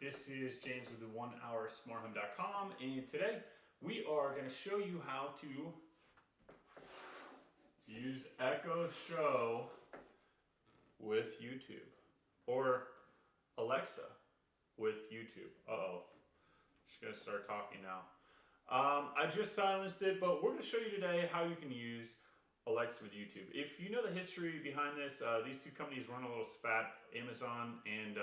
This is James with the 1HourSmartHome.com, and today we are going to show you how to use Echo Show with YouTube, or Alexa with YouTube. Just going to start talking now. I just silenced it, but we're going to show you today how you can use Alexa with YouTube. If you know the history behind this, these two companies run a little spat, Amazon and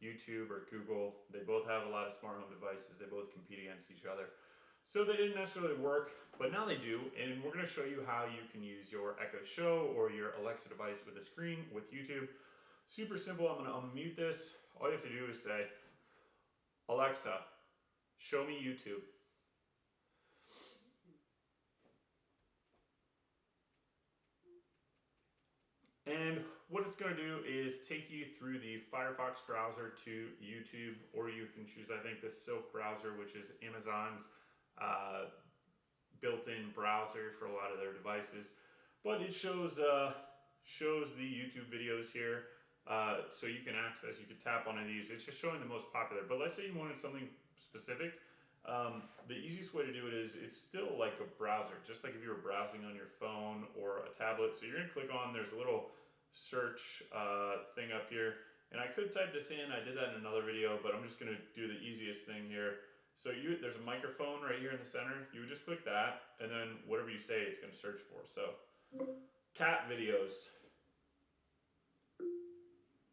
YouTube or Google. They both have a lot of smart home devices. They both compete against each other. So they didn't necessarily work, but now they do, and we're going to show you how you can use your Echo Show or your Alexa device with a screen with YouTube. Super simple. I'm going to unmute this. All you have to do is say, Alexa, show me YouTube. And what it's going to do is take you through the Firefox browser to YouTube, or you can choose, I think, the Silk browser, which is Amazon's built-in browser for a lot of their devices. But it shows the YouTube videos here, so you can access, you can tap on these. It's just showing the most popular. But let's say you wanted something specific. The easiest way to do it is, it's still like a browser, just like if you were browsing on your phone or a tablet. So you're going to click on, there's a little search thing up here, and I could type this in. I did that in another video, but I'm just going to do the easiest thing here. So there's a microphone right here in the center. You would just click that, and then whatever you say, it's going to search for. So cat videos.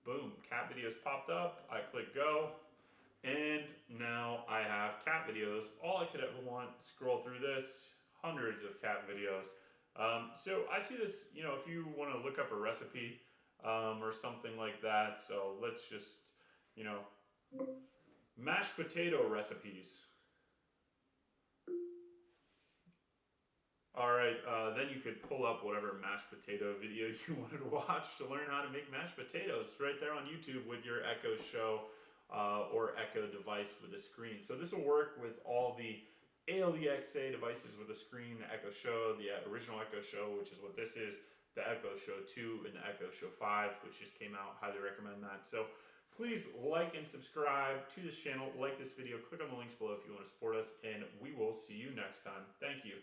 Boom, cat videos popped up. I click go. And now I have cat videos. All I could ever want. Scroll through this, hundreds of cat videos. So I see this, if you want to look up a recipe or something like that. So let's just, mashed potato recipes. All right, then you could pull up whatever mashed potato video you wanted to watch to learn how to make mashed potatoes right there on YouTube with your Echo Show or Echo device with a screen. So this will work with all the ALEXA devices with a screen, the Echo Show, the original Echo Show, which is what this is, the Echo Show 2, and the Echo Show 5, which just came out. Highly recommend that. So please like and subscribe to this channel, like this video, click on the links below if you want to support us, and we will see you next time. Thank you.